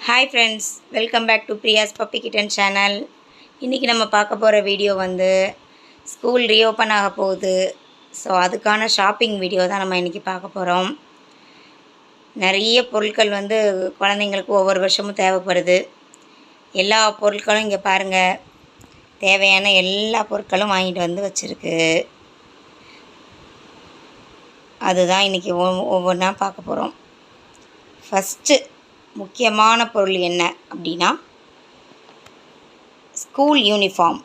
Hi friends, welcome back to Priya's puppy kitten channel. இன்றைக்கி நம்ம பார்க்க போகிற வீடியோ வந்து ஸ்கூல் ரீஓப்பன் ஆக போகுது. ஸோ அதுக்கான ஷாப்பிங் வீடியோ தான் நம்ம இன்றைக்கி பார்க்க போகிறோம். நிறைய பொருட்கள் வந்து குழந்தைங்களுக்கு ஒவ்வொரு வருஷமும் தேவைப்படுது. எல்லா பொருட்களும் இங்கே பாருங்கள், தேவையான எல்லா பொருட்களும் வாங்கிட்டு வந்து வச்சுருக்கு. அதுதான் இன்றைக்கி ஒவ்வொன்றா பார்க்க போகிறோம். ஃபஸ்ட்டு முக்கியமான பொருள் என்ன அப்படின்னா ஸ்கூல் யூனிஃபார்ம்.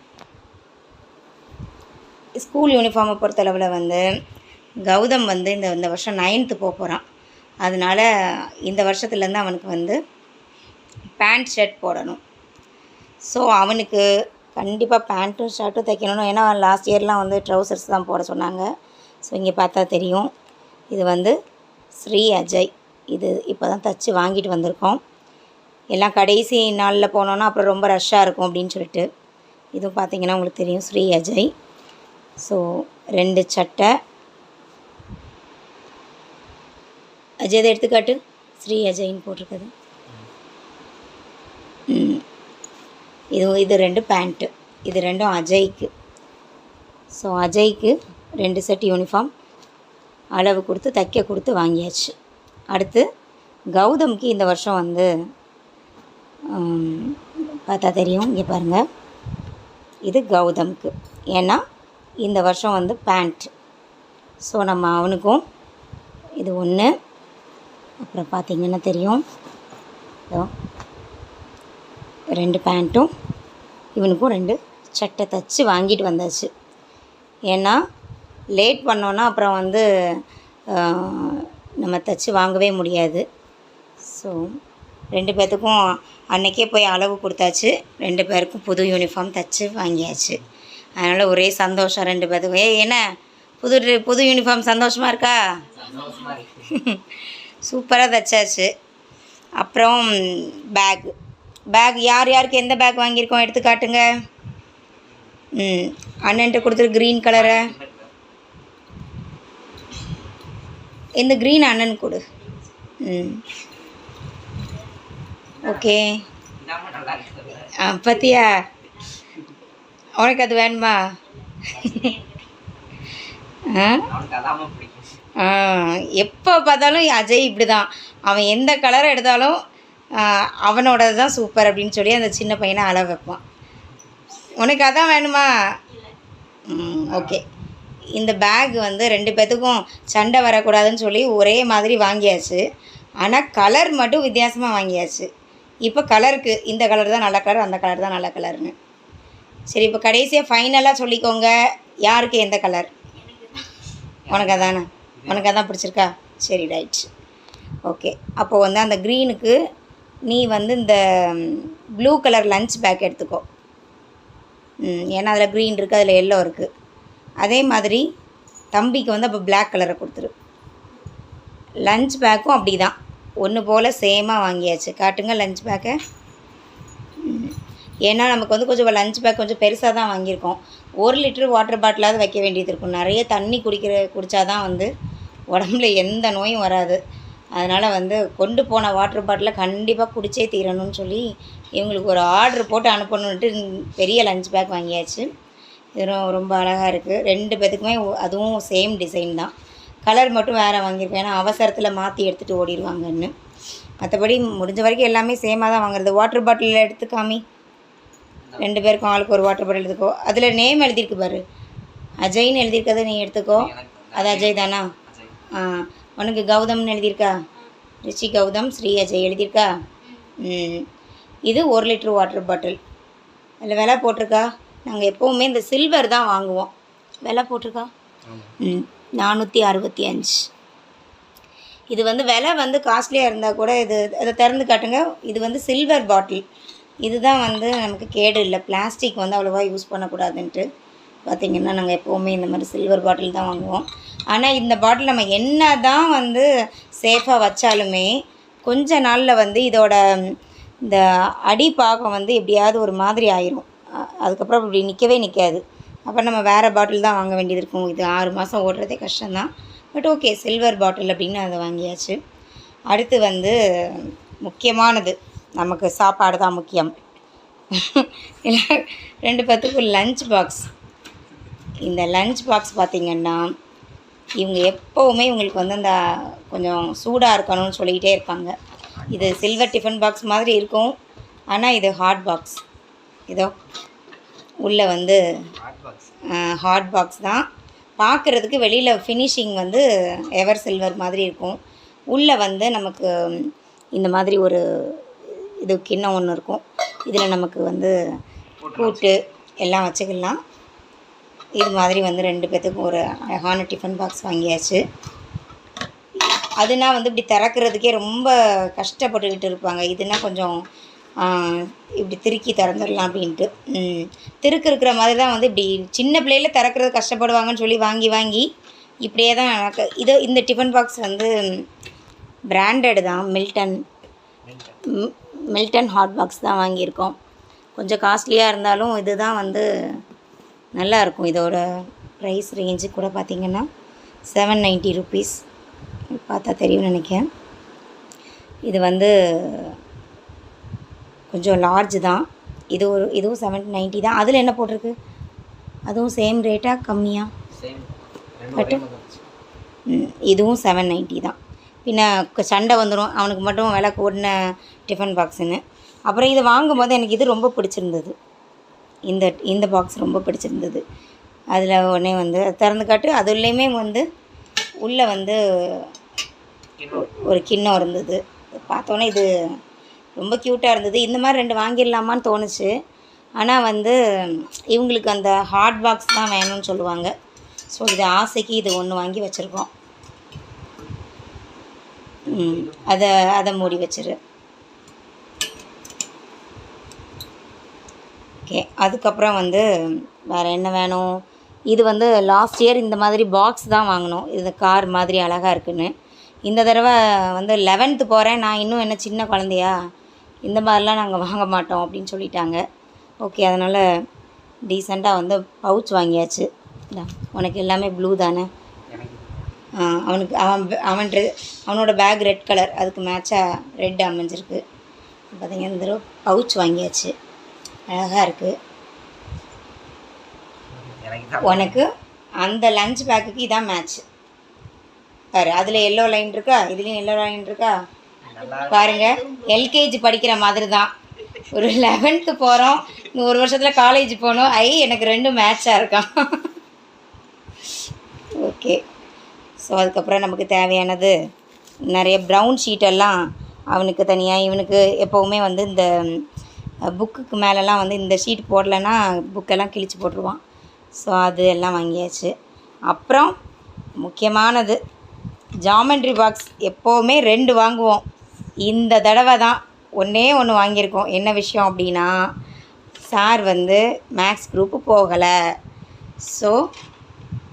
ஸ்கூல் யூனிஃபார்மை பொறுத்தளவில் வந்து கௌதம் வந்து இந்த வருஷம் 9th போக போகிறான். அதனால் இந்த வருஷத்துலேருந்து அவனுக்கு வந்து பேண்ட் ஷர்ட் போடணும். ஸோ அவனுக்கு கண்டிப்பாக பேண்ட்டும் ஷர்ட்டும் தைக்கணும். ஏன்னா லாஸ்ட் இயர்லாம் வந்து ட்ரௌசர்ஸ் தான் போட சொன்னாங்க. ஸோ இங்கே பார்த்தா தெரியும், இது வந்து ஸ்ரீ அஜய். இது இப்போ தான் தைச்சி வாங்கிட்டு வந்திருக்கோம். எல்லாம் கடைசி நாளில் போனோன்னா அப்புறம் ரொம்ப ரஷ்ஷாக இருக்கும் அப்படின்னு சொல்லிட்டு. இதுவும் பார்த்திங்கன்னா உங்களுக்கு தெரியும், ஸ்ரீ அஜய். ஸோ 2 சட்டை. அஜய் எடுத்துக்காட்டு, ஸ்ரீ அஜய்ன்னு போட்டிருக்குது. இது 2 பேண்ட்டு. இது 2ம் அஜய்க்கு. ஸோ அஜய்க்கு 2 செட் யூனிஃபார்ம் அளவு கொடுத்து தைக்க கொடுத்து வாங்கியாச்சு. அடுத்து கௌதம்க்கு இந்த வருஷம் வந்து பார்த்தா தெரியும், இங்கே பாருங்கள், இது கௌதம்க்கு. ஏன்னா இந்த வருஷம் வந்து பேண்ட். ஸோ நம்ம அவனுக்கும் இது ஒன்று. அப்புறம் பார்த்திங்கன்னா தெரியும், 2 பேண்ட்டும் இவனுக்கும் 2 சட்டை தைச்சி வாங்கிட்டு வந்தாச்சு. ஏன்னா லேட் பண்ணோன்னா அப்புறம் வந்து நம்ம தைச்சி வாங்கவே முடியாது. ஸோ 2 பேர்த்துக்கும் அன்றைக்கே போய் அளவு கொடுத்தாச்சு. 2 பேருக்கும் புது யூனிஃபார்ம் தைச்சி வாங்கியாச்சு. அதனால் ஒரே சந்தோஷம் 2 பேர்த்துக்கும். என்ன புது யூனிஃபார்ம் சந்தோஷமாக இருக்கா? சூப்பராக தைச்சாச்சு. அப்புறம் பேக் யாருக்கு எந்த பேக் வாங்கியிருக்கோம் எடுத்து காட்டுங்க. அண்ணன்ட்டு கொடுத்துரு க்ரீன் கலரை. இந்த க்ரீன் அண்ணன் கொடு. ஓகே, பத்தியா உனக்கு அது வேணுமா? எப்போ பார்த்தாலும் அஜய் இப்படி தான். அவன் எந்த கலரை எடுத்தாலும் அவனோடது தான் சூப்பர் அப்படின்னு சொல்லி அந்த சின்ன பையனை அளவு வைப்பான். உனக்கு அதான் வேணுமா? ஓகே. இந்த பேக் வந்து 2 பேர்த்துக்கும் சண்டை வரக்கூடாதுன்னு சொல்லி ஒரே மாதிரி வாங்கியாச்சு. ஆனால் கலர் மட்டும் வித்தியாசமாக வாங்கியாச்சு. இப்போ கலருக்கு இந்த கலர் தான் நல்ல கலர், அந்த கலர் தான் நல்ல கலர்னு. சரி, இப்போ கடைசியாக ஃபைனலாக சொல்லிக்கோங்க, யாருக்கு எந்த கலர்? உனக்கு அதானே? உனக்கு அதான் பிடிச்சிருக்கா? சரி, ரைட். ஓகே. அப்போது வந்து அந்த க்ரீனுக்கு நீ வந்து இந்த ப்ளூ கலர் லஞ்ச் பேக் எடுத்துக்கோ. ஏன்னா அதில் க்ரீன் இருக்குது, அதில் எல்லோ இருக்குது. அதே மாதிரி தம்பிக்கு வந்து அப்போ பிளாக் கலரை கொடுத்துரு. லஞ்ச் பேக்கும் அப்படி தான், ஒன்று போல் சேமாக வாங்கியாச்சு. காட்டுங்க லஞ்ச் பேக்கை. ஏன்னா நமக்கு வந்து கொஞ்சம் லஞ்ச் பேக் கொஞ்சம் பெருசாக தான் வாங்கியிருக்கோம். 1 லிட்டரு வாட்டர் பாட்டிலாவது வைக்க வேண்டியது இருக்கும். நிறைய தண்ணி குடித்தா தான் வந்து உடம்புல எந்த நோயும் வராது. அதனால் வந்து கொண்டு போன வாட்டர் பாட்டிலை கண்டிப்பாக குடித்தே தீரணும்னு சொல்லி இவங்களுக்கு ஒரு ஆர்டர் போட்டு அனுப்பணுன்ட்டு பெரிய லஞ்ச் பேக் வாங்கியாச்சு. இது ரொம்ப அழகாக இருக்குது. 2 பேத்துக்குமே அதுவும் சேம் டிசைன் தான். கலர் மட்டும் வேறு வாங்கியிருக்கேன், ஏன்னா அவசரத்தில் மாற்றி எடுத்துகிட்டு ஓடிடுவாங்கன்னு. மற்றபடி முடிஞ்ச வரைக்கும் எல்லாமே சேமாக தான் வாங்குறது. வாட்டர் பாட்டிலில் எடுத்து காமி. 2 பேருக்கும் ஆளுக்கு ஒரு வாட்டர் பாட்டில் எடுத்துக்கோ. அதில் நேம் எழுதியிருக்கு பாரு, அஜய்ன்னு எழுதியிருக்கதை நீ எடுத்துக்கோ. அது அஜய் தானா? உனக்கு கௌதம்னு எழுதியிருக்கா? ரிஷி கௌதம், ஸ்ரீ அஜய் எழுதியிருக்கா? இது 1 லிட்டர் வாட்டர் பாட்டில். அதில் விலை போட்டிருக்கா? நாங்கள் எப்போவுமே இந்த சில்வர் தான் வாங்குவோம். விலை போட்டிருக்கா? 465. இது வந்து விலை வந்து காஸ்ட்லியாக இருந்தால் கூட அதை திறந்து காட்டுங்க. இது வந்து சில்வர் பாட்டில். இதுதான் வந்து நமக்கு கேடு இல்லை. பிளாஸ்டிக் வந்து அவ்வளோவா யூஸ் பண்ணக்கூடாதுன்ட்டு பார்த்திங்கன்னா நாங்கள் எப்போவுமே இந்த மாதிரி சில்வர் பாட்டில் தான் வாங்குவோம். ஆனால் இந்த பாட்டில் நம்ம என்ன தான் வந்து சேஃபாக வச்சாலுமே கொஞ்ச நாளில் வந்து இதோட இந்த அடிப்பாகம் வந்து எப்படியாவது ஒரு மாதிரி ஆயிரும். அதுக்கப்புறம் இப்படி நிற்காது. அப்புறம் நம்ம வேறு பாட்டில் தான் வாங்க வேண்டியது இருக்கும். இது 6 மாதம் ஓடுறதே கஷ்டம்தான். பட் ஓகே, சில்வர் பாட்டில் அப்படின்னு அதை வாங்கியாச்சு. அடுத்து வந்து முக்கியமானது நமக்கு சாப்பாடு தான் முக்கியம். இல்லை 2 பேர்த்துக்கு லஞ்ச் பாக்ஸ். இந்த லஞ்ச் பாக்ஸ் பார்த்திங்கன்னா இவங்க எப்போவுமே இவங்களுக்கு வந்து அந்த கொஞ்சம் சூடாக இருக்கணும்னு சொல்லிக்கிட்டே இருப்பாங்க. இது சில்வர் டிஃபன் பாக்ஸ் மாதிரி இருக்கும், ஆனால் இது ஹாட் பாக்ஸ். இதோ உள்ளே வந்து ஹாட் பாக்ஸ் தான். பார்க்குறதுக்கு வெளியில் ஃபினிஷிங் வந்து எவர் சில்வர் மாதிரி இருக்கும். உள்ளே வந்து நமக்கு இந்த மாதிரி ஒரு இது கிண்ணம் ஒன்று இருக்கும். இதில் நமக்கு வந்து கூட்டு எல்லாம் வச்சுக்கலாம். இது மாதிரி வந்து 2 பேர்த்துக்கும் ஒரு அழகான டிஃபன் பாக்ஸ் வாங்கியாச்சு. அதுனா வந்து இப்படி திறக்கிறதுக்கே ரொம்ப கஷ்டப்பட்டுக்கிட்டு இருப்பாங்க. இதுனா கொஞ்சம் இப்படி திருக்கி திறந்துடலாம் அப்படின்ட்டு. இருக்கிற மாதிரி தான் வந்து இப்படி சின்ன பிள்ளையில் திறக்கிறது கஷ்டப்படுவாங்கன்னு சொல்லி வாங்கி இப்படியே தான் எனக்கு இந்த டிஃபன் பாக்ஸ் வந்து பிராண்டட் தான். மில்டன் ஹாட் பாக்ஸ் தான் வாங்கியிருக்கோம். கொஞ்சம் காஸ்ட்லியாக இருந்தாலும் இது தான் வந்து நல்லாயிருக்கும். இதோட ப்ரைஸ் ரேஞ்சு கூட பார்த்திங்கன்னா 790 ருபீஸ். பார்த்தா தெரியும்னு நினைக்கிறேன். இது வந்து கொஞ்சம் லார்ஜ் தான். இதுவும் 790 தான். அதில் என்ன போட்டிருக்கு? அதுவும் சேம் ரேட்டா கம்மியாக? பட்டு இதுவும் 790 தான். பின்ன சண்டை வந்துடும் அவனுக்கு மட்டும் விலை கூடின டிஃபன் பாக்ஸுன்னு. அப்புறம் இதை வாங்கும்போது எனக்கு இது ரொம்ப பிடிச்சிருந்தது. இந்த பாக்ஸ் ரொம்ப பிடிச்சிருந்தது. அதில் உடனே வந்து திறந்து காட்டு. அதுலேயுமே வந்து உள்ளே வந்து ஒரு கிண்ணம் இருந்தது. பார்த்தோன்னே இது ரொம்ப க்யூட்டாக இருந்தது. இந்த மாதிரி 2 வாங்கிடலாமான்னு தோணுச்சு. ஆனால் வந்து இவங்களுக்கு அந்த ஹாட் பாக்ஸ் தான் வேணும்னு சொல்லுவாங்க. ஸோ இது ஆசைக்கு இது ஒன்று வாங்கி வச்சுருக்கோம். அதை மூடி வச்சிரு. ஓகே. அதுக்கப்புறம் வந்து வேறு என்ன வேணும்? இது வந்து லாஸ்ட் இயர் இந்த மாதிரி பாக்ஸ் தான் வாங்கினோம். இது கார் மாதிரி அழகாக இருக்குன்னு. இந்த தடவை வந்து 11th போகிறேன், நான் இன்னும் என்ன சின்ன குழந்தையா, இந்த மாதிரிலாம் நாங்கள் வாங்க மாட்டோம் அப்படின்னு சொல்லிட்டாங்க. ஓகே, அதனால் டீசெண்டாக வந்து பவுச் வாங்கியாச்சு. உனக்கு எல்லாமே ப்ளூ தானே? அவனுக்கு அவனோட பேக் ரெட் கலர், அதுக்கு மேட்சாக ரெட் அமைஞ்சிருக்கு. பார்த்தீங்கன்னா இந்த தடவை பவுச் வாங்கியாச்சு, அழகாக இருக்குது. உனக்கு அந்த லஞ்ச் பேக்குக்கு இதான் மேட்ச் பாரு. அதில் எல்லோ லைன் இருக்கா, இதுலேயும் எல்லோ லைன் இருக்கா பாருங்கள். எல்கேஜி படிக்கிற மாதிரி தான். ஒரு 11th போகிறோம், இன்னும் ஒரு வருஷத்தில் காலேஜ் போகணும். எனக்கு 2 மேட்சாக இருக்கான். ஓகே. ஸோ அதுக்கப்புறம் நமக்கு தேவையானது நிறைய ப்ரௌன் ஷீட்டெல்லாம் அவனுக்கு தனியாக. இவனுக்கு எப்போவுமே வந்து இந்த புக்குக்கு மேலெலாம் வந்து இந்த ஷீட் போடலைன்னா புக்கெல்லாம் கிழிச்சு போட்டுருவான். ஸோ அது எல்லாம் வாங்கியாச்சு. அப்புறம் முக்கியமானது ஜாமெண்ட்ரி பாக்ஸ். எப்போவுமே 2 வாங்குவோம். இந்த தடவை தான் ஒன்றே ஒன்று வாங்கியிருக்கோம். என்ன விஷயம் அப்படின்னா, சார் வந்து மேக்ஸ் குரூப்பு போகலை. ஸோ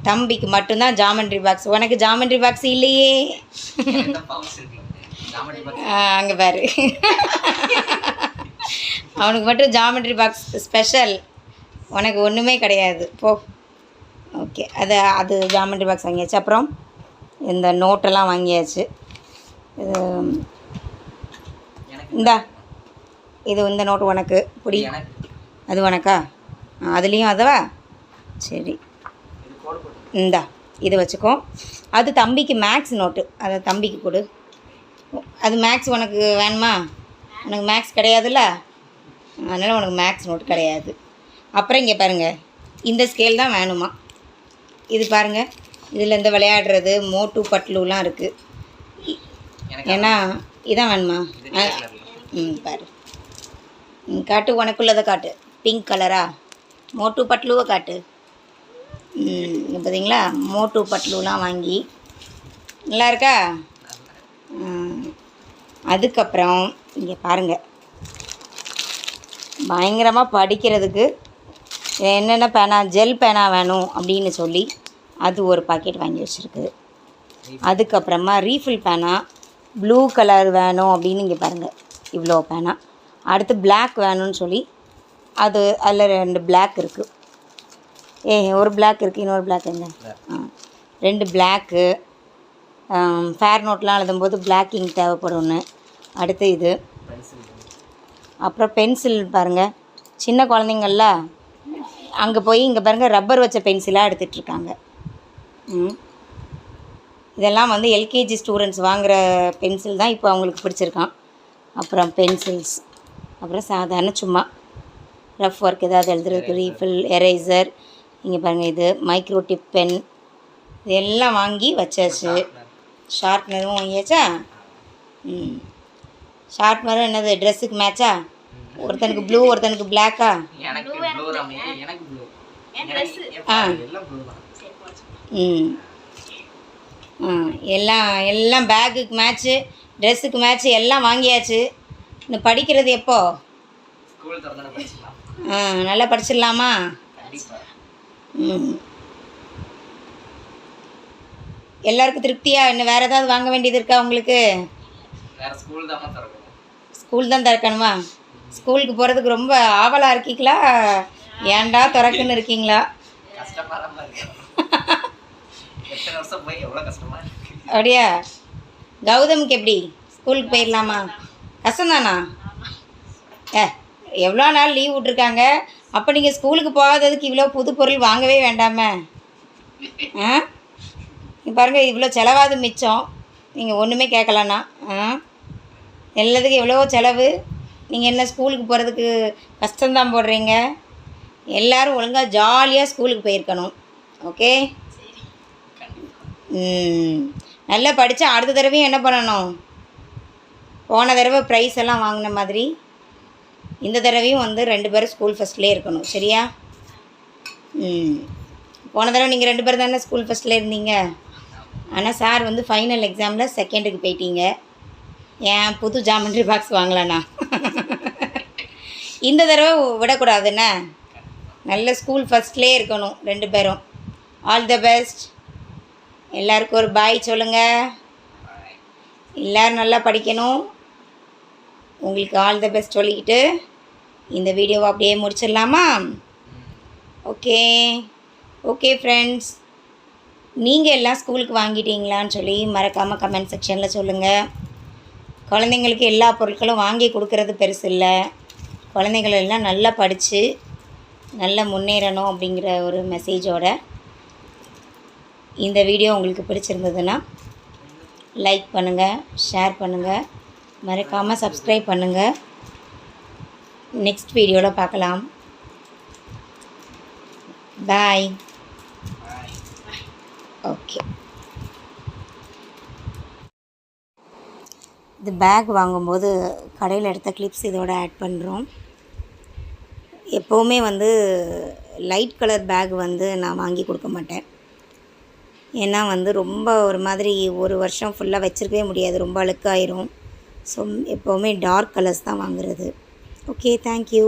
தம்பிக்கு மட்டும்தான் ஜாமெண்ட்ரி பாக்ஸ். உனக்கு ஜாமெண்ட்ரி பாக்ஸ் இல்லையே. அங்கே பாரு, அவனுக்கு மட்டும் ஜாமெண்ட்ரி பாக்ஸ் ஸ்பெஷல், உனக்கு ஒன்றுமே கிடையாது போ. ஓகே, அது ஜாமெண்ட்ரி பாக்ஸ் வாங்கியாச்சு. அப்புறம் இந்த நோட்டெல்லாம் வாங்கியாச்சு. இந்த நோட்டு உனக்கு பிடி. அது உனக்கா? அதுலேயும் அதவா? சரி, இது வச்சுக்கோ. அது தம்பிக்கு மேக்ஸ் நோட்டு, அதை தம்பிக்கு கொடு. அது மேக்ஸ் உனக்கு வேணுமா? உனக்கு மேக்ஸ் கிடையாதுல்ல, அதனால் உனக்கு மேக்ஸ் நோட்டு கிடையாது. அப்புறம் இங்கே பாருங்கள், இந்த ஸ்கேல் தான் வேணுமா. இது பாருங்கள், இதில் இந்த விளையாடுறது மோட்டு பட்லுலாம் இருக்குது. ஏன்னா இதான் வேணுமா? பாரு, காட்டு, உனக்குள்ளதை காட்டு. பிங்க் கலரா மோட்டு பட்லுவை காட்டு. பார்த்தீங்களா, மோட்டு பட்லுலாம் வாங்கி நல்லா இருக்கா. அதுக்கப்புறம் இங்கே பாருங்கள், பயங்கரமாக படிக்கிறதுக்கு என்னென்ன பேனா, ஜெல் பேனா வேணும் அப்படின்னு சொல்லி அது ஒரு பாக்கெட் வாங்கி வச்சுருக்கு. அதுக்கப்புறமா ரீஃபில் பேனா ப்ளூ கலர் வேணும் அப்படின்னு இங்கே பாருங்கள், இவ்வளோ பேனா. அடுத்து பிளாக் வேணும்னு சொல்லி அதில் 2 பிளாக் இருக்குது. ஒரு பிளாக் இருக்குது, இன்னொரு பிளாக் எங்க? 2 பிளாக்கு. ஃபேர் நோட்லாம் எழுதும்போது பிளாக் இங்க் தேவைப்படும்னு. அடுத்து இது அப்புறம் பென்சில் பாருங்கள், சின்ன குழந்தைங்கள அங்கே போய் இங்கே பாருங்கள் ரப்பர் வச்ச பென்சிலாக எடுத்துகிட்ருக்காங்க. இதெல்லாம் வந்து எல்கேஜி ஸ்டூடெண்ட்ஸ் வாங்குகிற பென்சில் தான் இப்போ அவங்களுக்கு பிடிச்சிருக்கான். அப்புறம் பென்சில்ஸ், அப்புறம் சாதாரண சும்மா ரஃப் ஒர்க் ஏதாவது எழுதுறதுக்கு ரீஃபில், எரேசர், இங்கே பாருங்கள் இது மைக்ரோ டிப் பென், இதெல்லாம் வாங்கி வச்சாச்சு. ஷார்ப்னரும் வாங்கியாச்சா? ஷார்ப்னரும் என்னது ட்ரெஸ்ஸுக்கு மேட்சா? ஒருத்தனுக்கு ப்ளூ, ஒருத்தனுக்கு பிளாக்கா? எல்லாம் பேக்குக்கு மேட்ச்சு, ட்ரெஸ்ஸுக்கு மேட்ச்சு எல்லாம் வாங்கியாச்சு. இன்னும் படிக்கிறது எப்போ? நல்லா படிச்சிடலாமா? எல்லாருக்கும் திருப்தியா? இன்னும் வேறு ஏதாவது வாங்க வேண்டியது இருக்கா உங்களுக்கு? ஸ்கூல் தான் திறக்கணுமா? ஸ்கூலுக்கு போகிறதுக்கு ரொம்ப ஆவலாக இருக்கீங்களா, ஏன்டா திறக்குன்னு இருக்கீங்களா? அப்படியா? கௌதமுக்கு எப்படி ஸ்கூலுக்கு போயிடலாமா? கஷ்டம்தானா? எவ்வளோ நாள் லீவ் விட்ருக்காங்க, அப்போ நீங்கள் ஸ்கூலுக்கு போகாததுக்கு இவ்வளோ புது பொருள் வாங்கவே வேண்டாமே? பாருங்கள், இவ்வளோ செலவாது மிச்சம். நீங்கள் ஒன்றுமே கேட்கலண்ணா. எல்லாத்துக்கும் எவ்வளோ செலவு. நீங்கள் என்ன ஸ்கூலுக்கு போகிறதுக்கு கஷ்டம்தான் போடுறீங்க. எல்லோரும் ஒழுங்காக ஜாலியாக ஸ்கூலுக்கு போயிருக்கணும். ஓகே, நல்லா படித்தா அடுத்த தடவையும் என்ன பண்ணணும்? போன தடவை ப்ரைஸ் எல்லாம் வாங்கின மாதிரி இந்த தடவையும் வந்து 2 பேரும் ஸ்கூல் ஃபஸ்ட்லேயே இருக்கணும். சரியா? போன தடவை நீங்கள் 2 பேர் தானே ஸ்கூல் ஃபஸ்ட்டில் இருந்தீங்க. ஆனால் சார் வந்து ஃபைனல் எக்ஸாமில் செகண்டுக்கு போயிட்டீங்க. ஏன் புது ஜாமெண்ட்ரி பாக்ஸ் வாங்கலண்ணா? இந்த தடவை விடக்கூடாதுண்ணே, நல்ல ஸ்கூல் ஃபஸ்ட்லேயே இருக்கணும் 2 பேரும். All the best. எல்லாருக்கும் ஒரு பாய் சொல்லுங்கள். எல்லோரும் நல்லா படிக்கணும். உங்களுக்கு ஆல் த பெஸ்ட் சொல்லிக்கிட்டு இந்த வீடியோவை அப்படியே முடிச்சிடலாமா? ஓகே ஃப்ரெண்ட்ஸ், நீங்கள் எல்லாம் ஸ்கூலுக்கு வாங்கிட்டீங்களான்னு சொல்லி மறக்காமல் கமெண்ட் செக்ஷனில் சொல்லுங்கள். குழந்தைங்களுக்கு எல்லா பொருட்களும் வாங்கி கொடுக்கறது பெருசு இல்லை. குழந்தைகள் எல்லாம் நல்லா படித்து நல்லா முன்னேறணும் அப்படிங்கிற ஒரு மெசேஜோட இந்த வீடியோ உங்களுக்கு பிடிச்சிருந்ததுன்னா லைக் பண்ணுங்கள், ஷேர் பண்ணுங்கள், மறக்காமல் சப்ஸ்கிரைப் பண்ணுங்கள். நெக்ஸ்ட் வீடியோவில் பார்க்கலாம். பாய். ஓகே, இது பேக் வாங்கும்போது கடையில் எடுத்த கிளிப்ஸ் இதோட ஆட் பண்ணுறோம். எப்போவுமே வந்து லைட் கலர் பேக் வந்து நான் வாங்கி கொடுக்க மாட்டேன். ஏன்னா வந்து ரொம்ப ஒரு மாதிரி ஒரு வருஷம் ஃபுல்லாக வச்சுருக்கவே முடியாது, ரொம்ப அழுக்காயிரும். ஸோ எப்போவுமே டார்க் கலர்ஸ் தான் வாங்குறது. Okay, thank you.